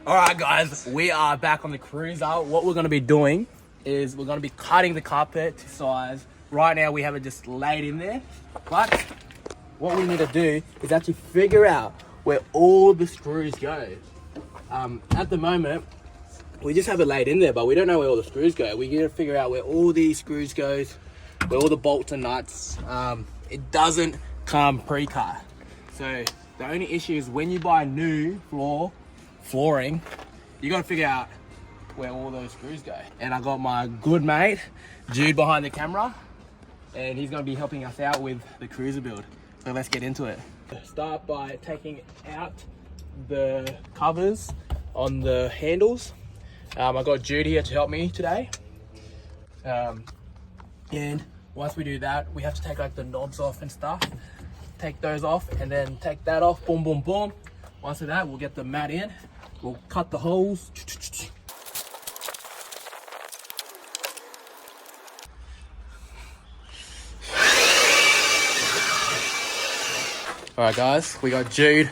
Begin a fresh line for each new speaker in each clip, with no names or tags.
All right, guys, we are back on the cruiser. What we're going to be doing is we're going to be cutting the carpet to size. Right now, we have it just laid in there. But what we need to do is actually figure out where all the screws go. At the moment, we just have it laid in there, but we don't know where all the screws go. We need to figure out where all these screws goes, where all the bolts and nuts. It doesn't come pre-cut. So the only issue is when you buy new flooring, you got to figure out where all those screws go. And I got my good mate Jude behind the camera, and he's going to be helping us out with the cruiser build. So let's get into it. Start by taking out the covers on the handles. I got Jude here to help me today. And once we do that, we have to take like the knobs off and stuff. Take those off and then take that off. Boom, boom, boom. Once of that, we'll get the mat in. We'll cut the holes. All right, guys, we got Jude,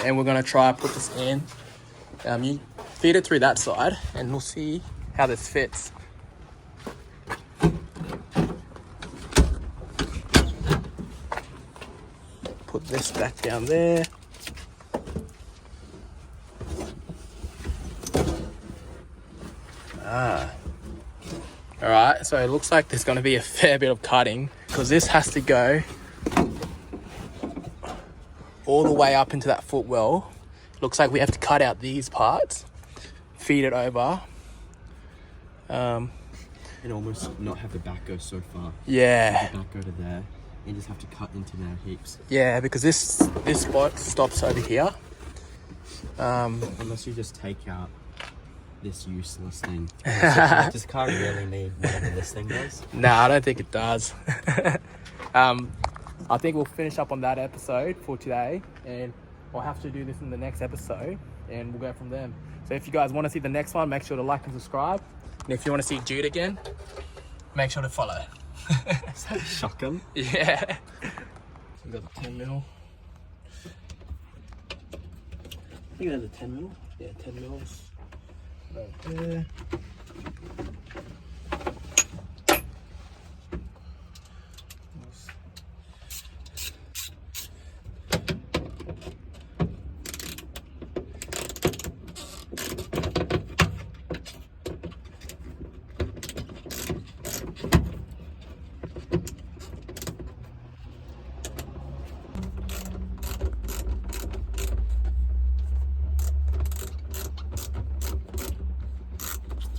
and we're gonna try put this in. You feed it through that side, and we'll see how this fits. Put this back down there. All right, so it looks like there's going to be a fair bit of cutting because this has to go all the way up into that footwell. Looks like we have to cut out these parts, feed it over.
And almost not have the back go so far.
Yeah.
Have the back go to there. You just have to cut into their heaps.
Yeah, because this spot stops over here.
Unless you just take out this useless thing. This car really need whatever this thing does.
Nah, I don't think it does. I think we'll finish up on that episode for today, and we'll have to do this in the next episode, and we'll go from there. So if you guys want to see the next one, make sure to like and subscribe. And if you want to see Jude again, make sure to follow.
Is that a shotgun?
Yeah. So we got the 10 mil. I think that's a 10 mil. Yeah, 10 mils. Right there.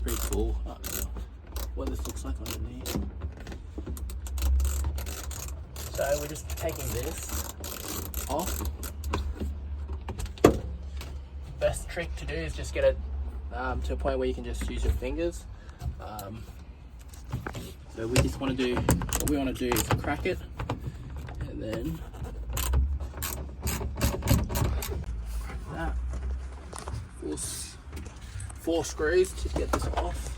Pretty cool. I don't know what this looks like underneath. So we're just taking this off. Best trick to do is just get it to a point where you can just use your fingers. So we just want to do, what we want to do is crack it and then crack that. Four screws to get this off.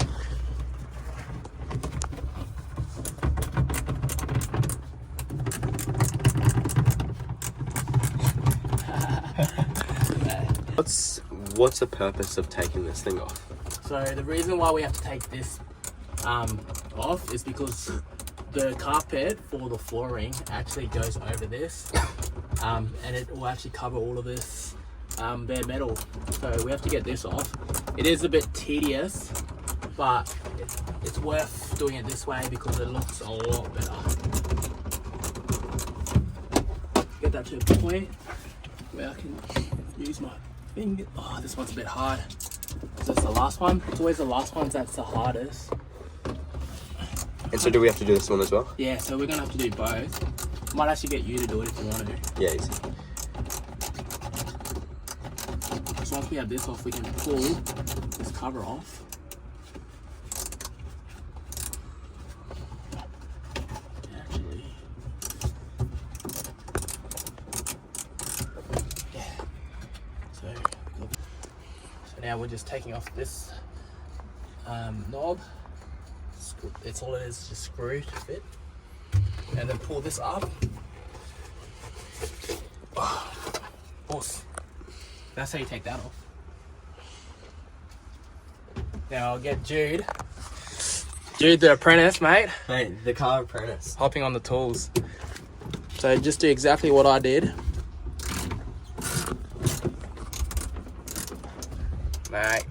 What's the purpose of taking this thing off?
So the reason why we have to take this off is because the carpet for the flooring actually goes over this, and it will actually cover all of this bare metal. So we have to get this off. It is a bit tedious, but it's worth doing it this way because it looks a lot better. Get that to a point where I can use my finger. Oh, this one's a bit hard. So that's the last one. It's always the last ones that's the hardest.
And so do we have to do this one as well?
Yeah, so we're gonna have to do both. Might actually get you to do it if you want to.
Yeah, easy.
So once we have this off, we can pull this cover off. Actually, yeah. So now we're just taking off this knob. It's all it is, just screw to fit, and then pull this up. That's how you take that off. Now I'll get Jude. Jude the apprentice, mate.
Mate, the car apprentice.
Hopping on the tools. So just do exactly what I did. Mate.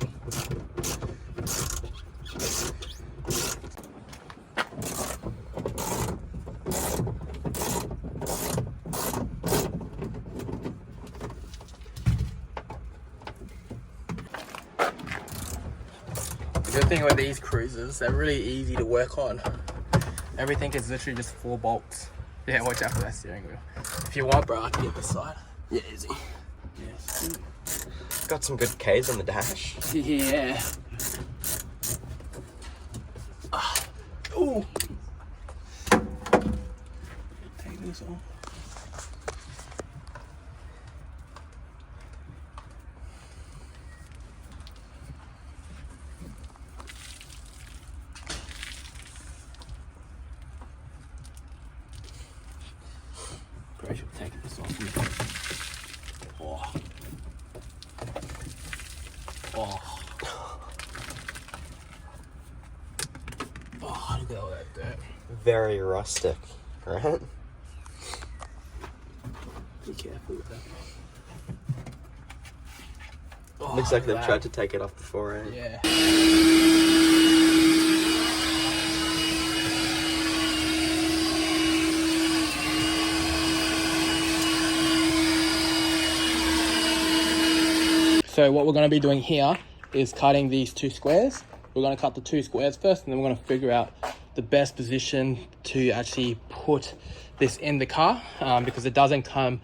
The good thing with these cruisers, they're really easy to work on. Everything is literally just 4 bolts. Yeah, watch out for that steering wheel. If you want, bro, I can get this side.
Yeah, easy.
Yes.
Got some good K's on the dash.
Yeah. Ooh. Take this off. Probably should take this off. Oh. Oh. Oh, look at all that dirt.
Very rustic, right?
Be careful with that. Oh,
Looks like
look
they've
at
tried
that.
to take it off before, eh?
Yeah. So what we're going to be doing here is cutting these 2 squares. We're going to cut the 2 squares first, and then we're going to figure out the best position to actually put this in the car, because it doesn't come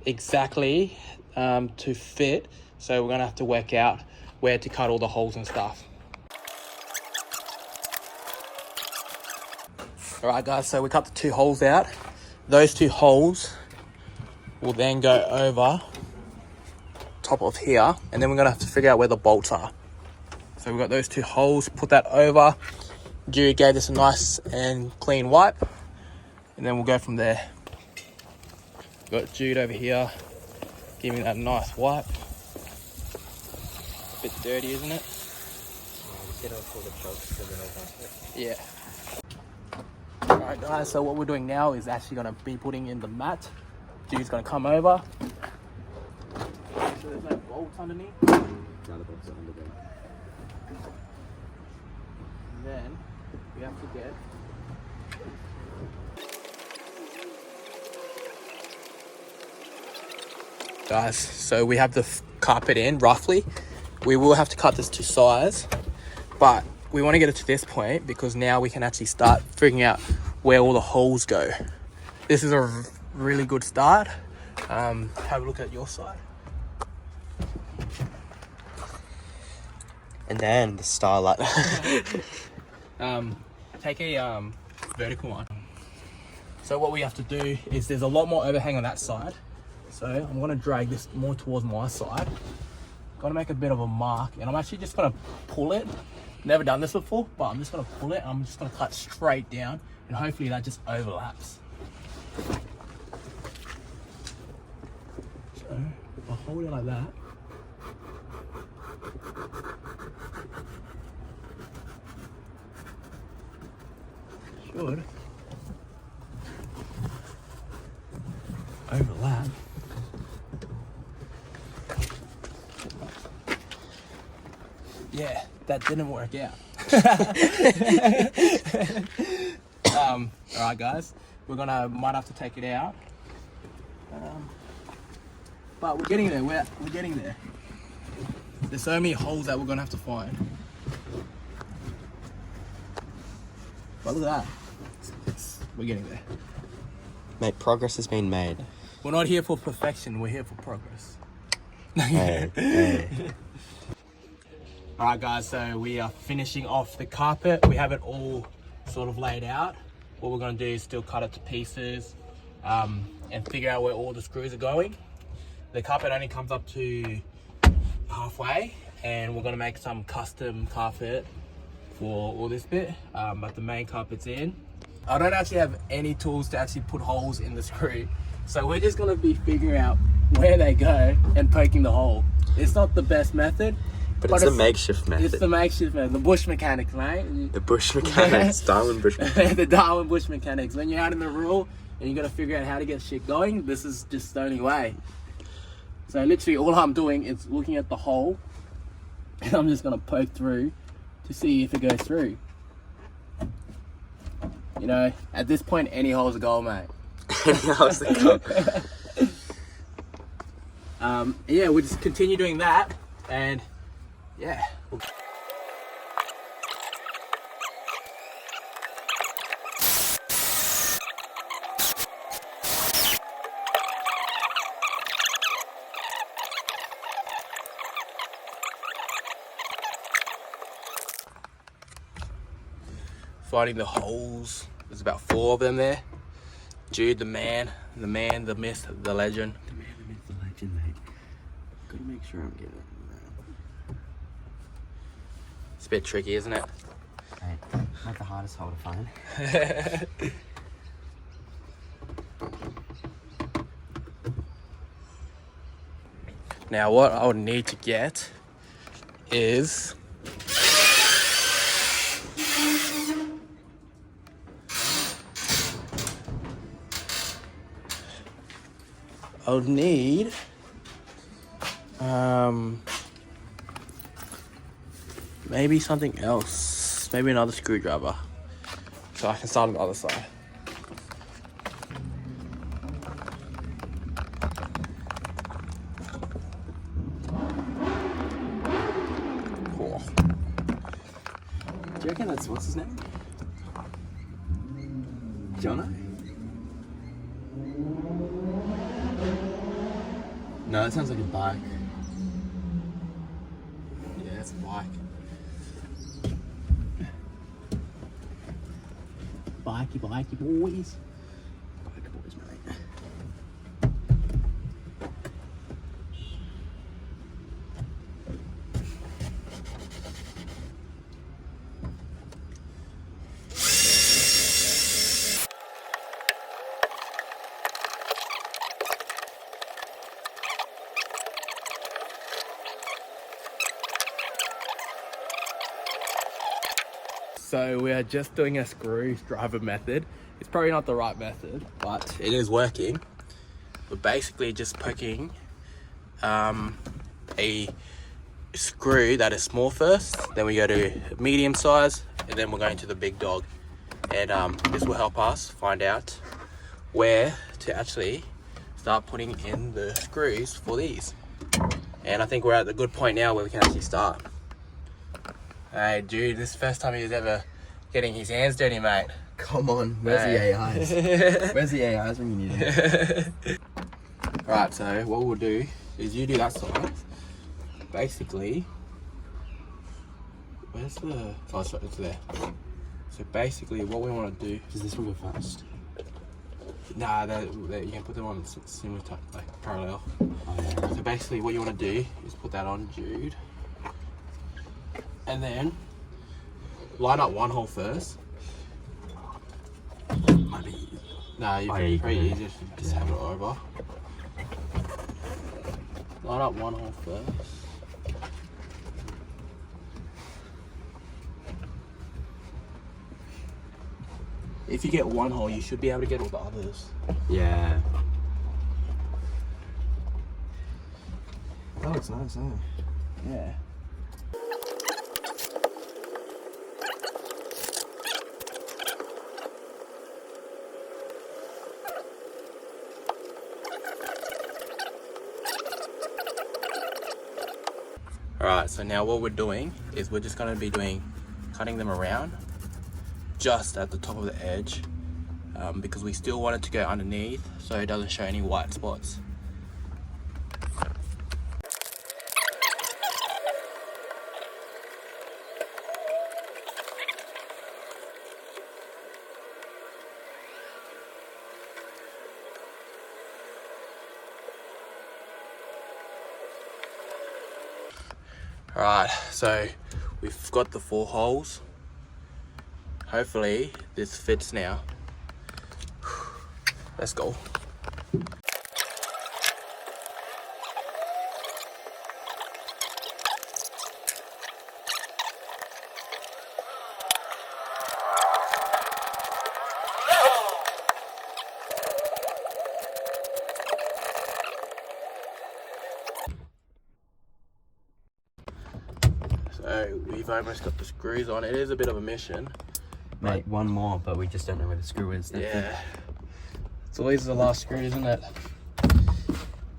exactly to fit. So we're going to have to work out where to cut all the holes and stuff. All right, guys, so we cut the 2 holes out. Those 2 holes will then go over top of here, and then we're gonna have to figure out where the bolts are. So we've got those 2 holes, put that over. Jude gave this a nice and clean wipe, and then we'll go from there. Got Jude over here giving that a nice wipe. A bit dirty, isn't it?
Get off all the chokes and then
Yeah. Alright guys, so what we're doing now is actually gonna be putting in the mat. Jude's gonna come over. So there's no bolts underneath.
No, the bolts are under there.
And then we have to get guys, so we have the carpet in roughly. We will have to cut this to size, but we want to get it to this point because now we can actually start figuring out where all the holes go. This is a really good start. Have a look at your side.
And then the starlight.
Take a vertical one. So what we have to do is there's a lot more overhang on that side. So I'm gonna drag this more towards my side. Gotta make a bit of a mark, and I'm actually just gonna pull it. Never done this before, but I'm just gonna pull it. I'm just gonna cut straight down, and hopefully that just overlaps. So if I hold it like that. Should overlap. Yeah, that didn't work out. All right, guys, might have to take it out. But we're getting there. We're getting there. There's so many holes that we're gonna have to find. But look at that. We're getting there.
Mate, progress has been made.
We're not here for perfection. We're here for progress.
Hey.
All right, guys. So we are finishing off the carpet. We have it all sort of laid out. What we're gonna do is still cut it to pieces, and figure out where all the screws are going. The carpet only comes up to halfway, and we're gonna make some custom carpet for all this bit, but the main carpet's in. I don't actually have any tools to actually put holes in the screw, so we're just gonna be figuring out where they go and poking the hole. It's not the best method.
But it's the makeshift method.
It's the makeshift method. The bush mechanics, mate.
The bush mechanics. Darwin bush mechanics.
The Darwin bush mechanics. When you're out in the rural and you got to figure out how to get shit going, this is just the only way. So literally all I'm doing is looking at the hole and I'm just going to poke through to see if it goes through. You know, at this point, any hole's a goal, mate.
Any hole's a goal.
Yeah, we'll just continue doing that and yeah. Finding the holes. There's about 4 of them there. Jude, the man, the myth, the legend.
The man, the myth, the legend, mate. Gotta make sure I'm getting it.
It's a bit tricky, isn't it?
Right. Not the hardest hole to find.
Now what I would need to get is I'll need maybe something else, maybe another screwdriver, so I can start on the other side. Cool.
Do you reckon that's what's his name? Jono? No, that sounds like a bike.
Yeah, it's a bike. Bikey boys.
Bike boys, mate.
So we are just doing a screwdriver method. It's probably not the right method, but it is working. We're basically just poking a screw that is small first, then we go to medium size, and then we're going to the big dog. And this will help us find out where to actually start putting in the screws for these. And I think we're at the good point now where we can actually start. Hey Jude, this is the first time he's ever getting his hands dirty, mate.
Come on, where's the AIs? Where's the AIs when you need them?
Right, so what we'll do is you do that side. Basically, where's the... Oh, sorry, it's there. So basically what we want to do...
Does this one go fast?
Nah, you can put them on similar type, like parallel.
Oh, yeah.
So basically what you want to do is put that on Jude. And then line up one hole first.
Might be easy.
Nah, you
Oh,
can
yeah, you
pretty
can.
easy just have it over. Line up one hole first. If you get one hole, you should be able to get all the others.
Yeah. Oh, it's nice, huh?
Yeah. Alright, so now what we're doing is we're just going to be cutting them around just at the top of the edge because we still want it to go underneath so it doesn't show any white spots. Alright, so we've got the 4 holes. Hopefully this fits now. Let's go. So we've almost got the screws on. It is a bit of a mission.
Mate, one more, but we just don't know where the screw is.
Yeah. It's always the last screw, isn't it?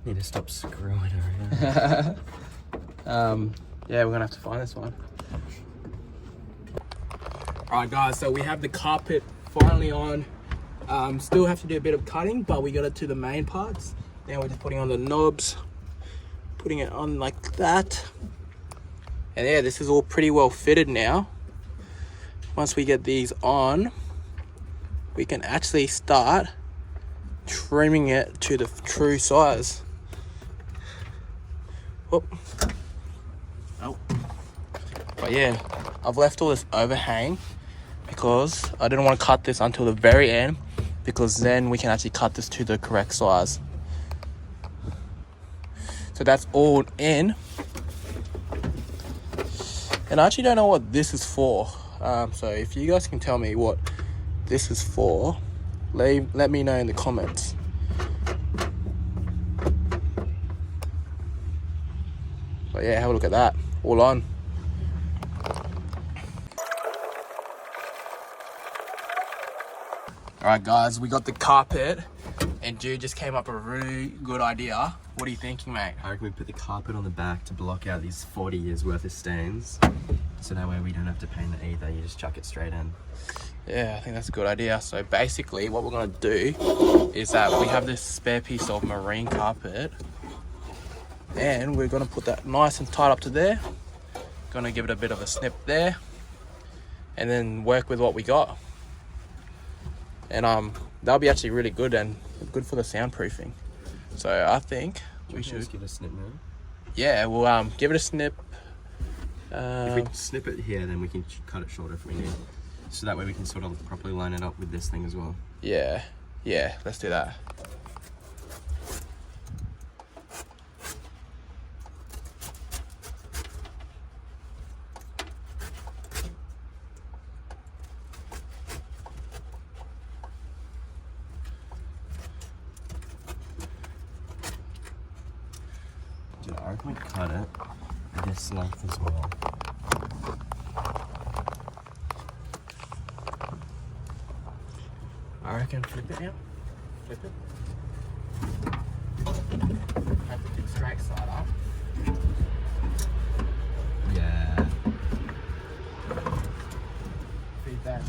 Need to stop screwing around.
Yeah, we're gonna have to find this one. Alright guys, so we have the carpet finally on. Still have to do a bit of cutting, but we got it to the main parts. Now we're just putting on the knobs, putting it on like that. And yeah, this is all pretty well fitted now. Once we get these on, we can actually start trimming it to the true size. Oh. But yeah, I've left all this overhang because I didn't want to cut this until the very end, because then we can actually cut this to the correct size. So that's all in. And I actually don't know what this is for. So if you guys can tell me what this is for, let me know in the comments. But yeah, have a look at that. All on. Alright guys, we got the carpet and Jude just came up with a really good idea. What are you thinking, mate?
I reckon we put the carpet on the back to block out these 40 years worth of stains. So that way we don't have to paint it either, you just chuck it straight in.
Yeah, I think that's a good idea. So basically what we're going to do is that we have this spare piece of marine carpet and we're going to put that nice and tight up to there. Going to give it a bit of a snip there and then work with what we got. And that'll be actually really good and good for the soundproofing. So I think we should
just give it a snip now.
Yeah, we'll give it a snip.
If we snip it here, then we can cut it shorter if we need. So that way we can sort of properly line it up with this thing as well.
Yeah, let's do that.
Dude, I reckon we cut it this length as well.
I reckon flip it now. Flip it. Have to get straight side up.
Yeah.
Feed that in.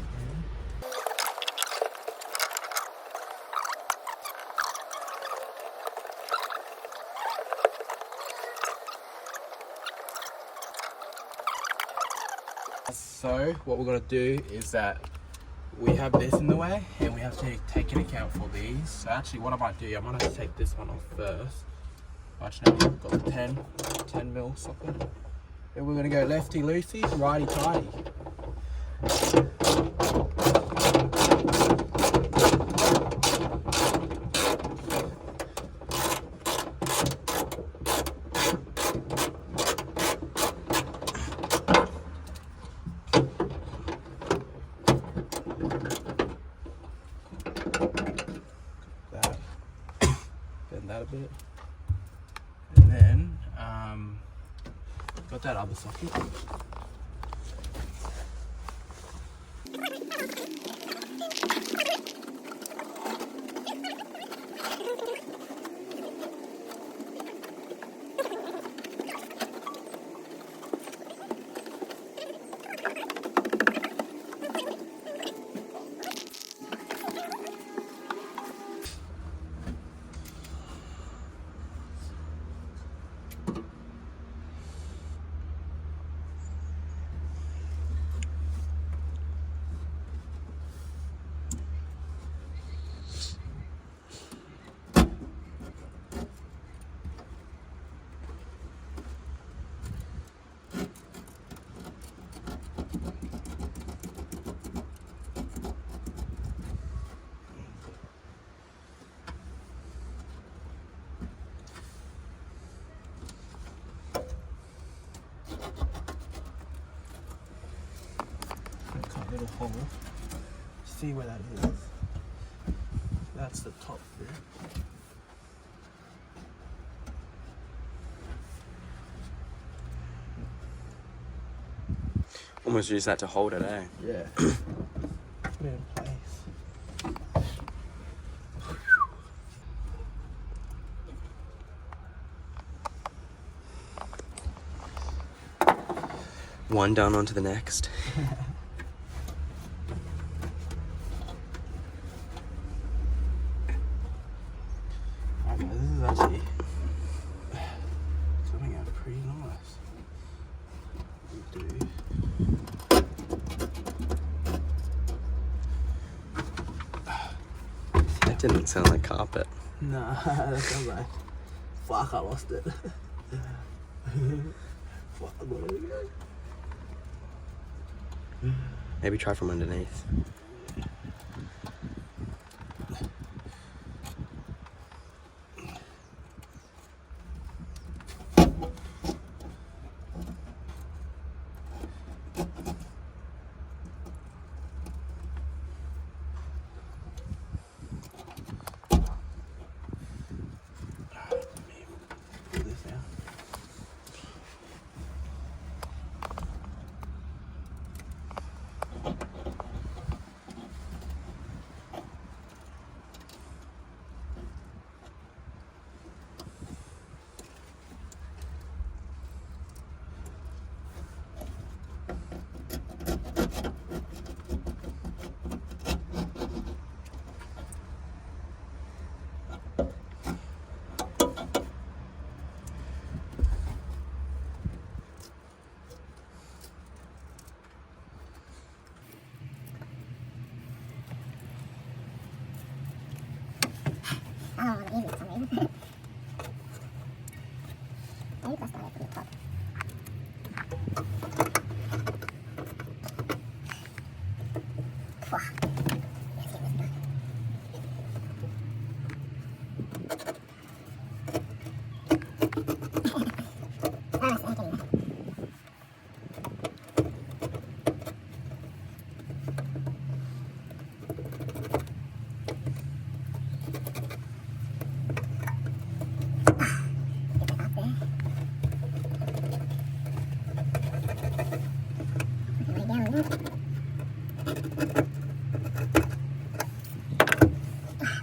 So what we're gonna do is that we have this in the way and we have to take into account for these. So actually what I might do, I might have to take this one off first. Actually, no, we've got the 10 mil socket. And we're gonna go lefty loosey, righty tighty. That a bit, and then got that other socket. Little hole. See where that is. That's the top bit.
Almost use that to hold it, eh?
Yeah. Put it in place.
One done, onto the next.
Okay, this is actually coming out pretty nice. We do.
That didn't sound like carpet.
Nah, that sounds like fuck. I lost it. Fuck, where do we go?
Maybe try from underneath.
Put this down.
Oh, easy for some reason. Maybe press down at the top. Pwah. Let's get this done. Nice, I can.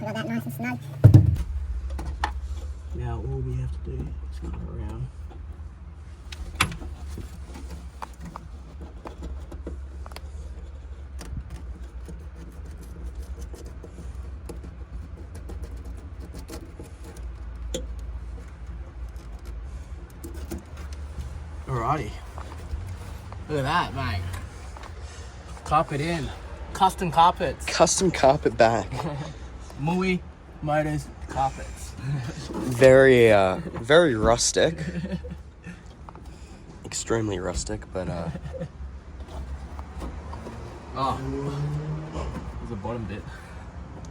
Got that nice and snug.
Now all we have to do is cut around. Alrighty. Look at that, mate. Carpet in. Custom carpets.
Custom carpet back.
Mui, motors, carpets.
Very, very rustic. Extremely rustic, but
Oh. There's a bottom bit.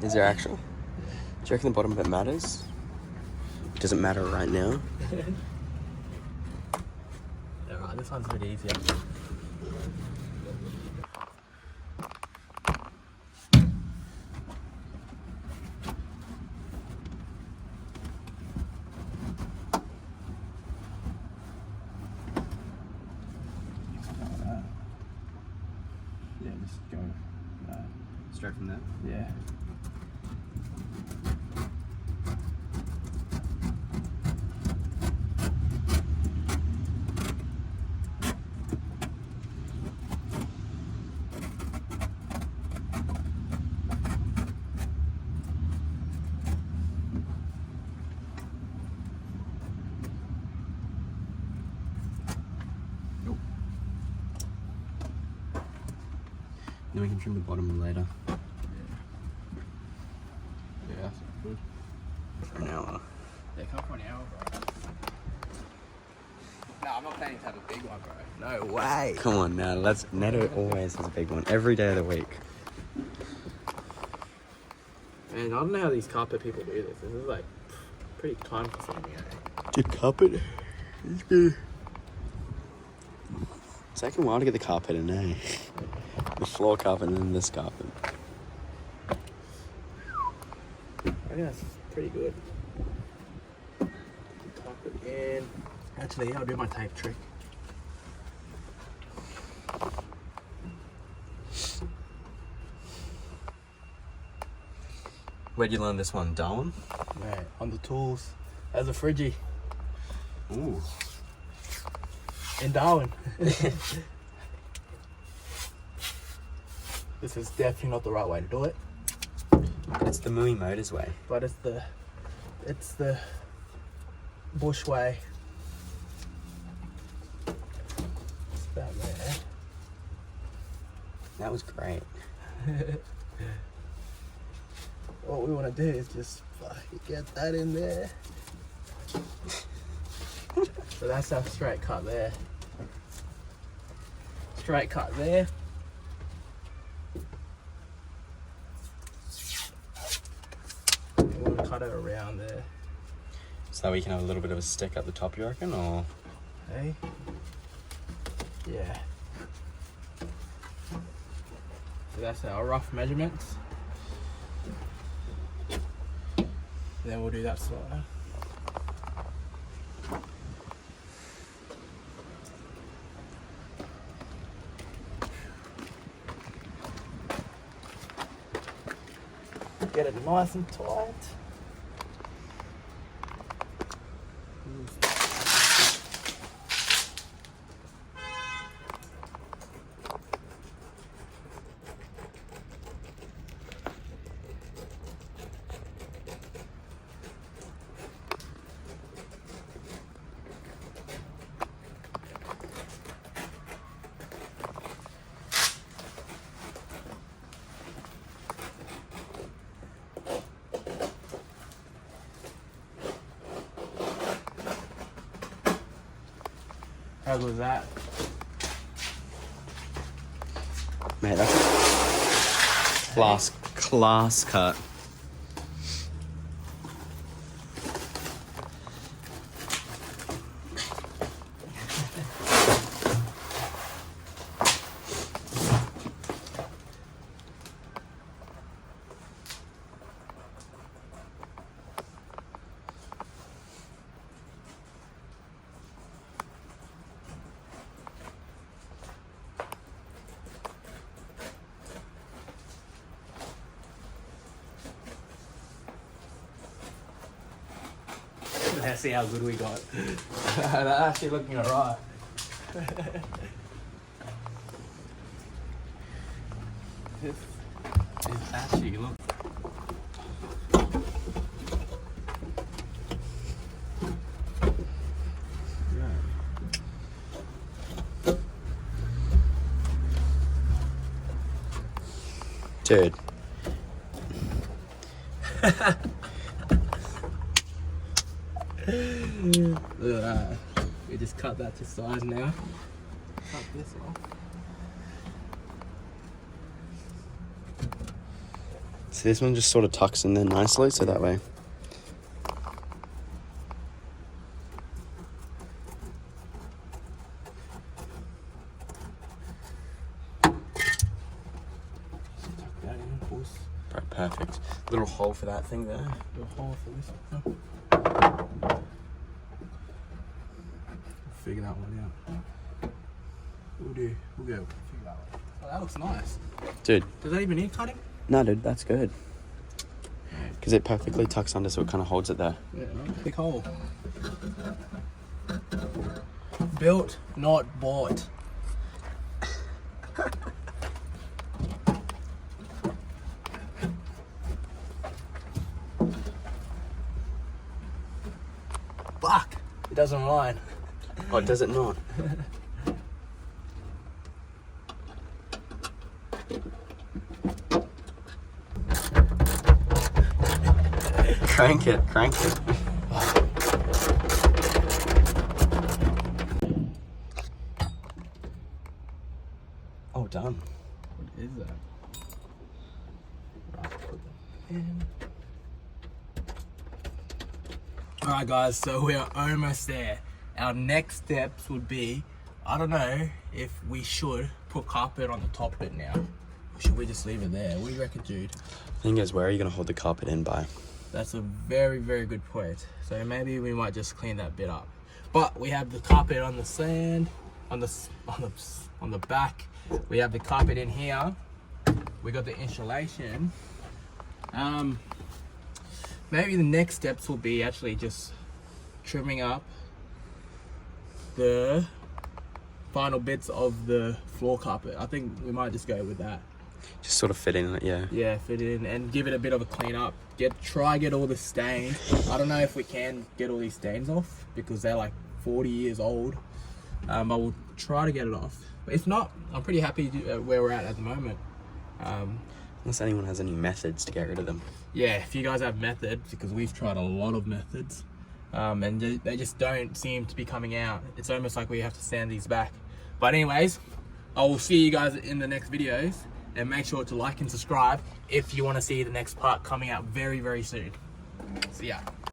is there actual? Do you reckon the bottom bit matters? It doesn't matter right now.
Alright, this one's a bit easier. Yeah, just go.
Straight from there.
Yeah.
Then we can trim the bottom later.
Yeah, that's good.
For an hour.
Yeah, come for an hour, bro. No, I'm not planning to have a big one, bro. No way.
Come on now, Neto always has a big one every day of the week.
Man, I don't know how these carpet people do this. This is like pretty time consuming, eh?
Dude, carpet. It's good. It's taking a while to get the carpet in, eh? The floor carpet and then this carpet.
I think that's pretty good. Carpet in. Actually, I'll do my tape trick.
Where'd you learn this one, Darwin?
Mate, on the tools. As a Friggy.
Ooh.
In Darwin. This is definitely not the right way to do it.
It's the Mui Motors way.
But it's the bush way. It's about there.
That was great.
What we want to do is just fucking get that in there. So that's our straight cut there. Straight cut there. We want to cut it around there.
So that we can have a little bit of a stick at the top, you reckon, or?
Hey? Yeah. So that's our rough measurements. Then we'll do that side. Get it nice and tight. How good was that?
Mate, that's a class cut.
Let's see how good we got. That's actually looking alright. This is actually look.
Dude.
Look at that. We just cut that to size now. Cut this off.
So this one just sort of tucks in there nicely, so that way.
Tuck that in, boys.
Right, perfect. Little hole for that thing there.
Do a hole for this one. Figure that one out. We'll go figure that one. Oh, that looks nice.
Dude.
Does that even need cutting?
No, dude, that's good. Because it perfectly tucks under, so it kind of holds it there.
Yeah, big hole. Built, not bought. Fuck! It doesn't align.
Oh, does it not? Crank it, crank it. Oh, done.
What is that? Alright guys, so we are almost there. Our next steps would be, I don't know if we should put carpet on the top bit now. Or should we just leave it there? What do you reckon, Jude?
Thing is, where are you going to hold the carpet in by?
That's a very, very good point. So maybe we might just clean that bit up. But we have the carpet on the sand, on the back. We have the carpet in here. We got the insulation. maybe the next steps will be actually just trimming up the final bits of the floor carpet. I think we might just go with that.
Just sort of fit in it, yeah.
Yeah, fit in and give it a bit of a clean up. Try get all the stains. I don't know if we can get all these stains off because they're like 40 years old. But we'll try to get it off. But if not, I'm pretty happy where we're at the moment.
Unless anyone has any methods to get rid of them.
Yeah, if you guys have methods, because we've tried a lot of methods, and they just don't seem to be coming out. It's almost like we have to sand these back. But anyways, I will see you guys in the next videos, and make sure to like and subscribe if you want to see the next part coming out very, very soon. See ya.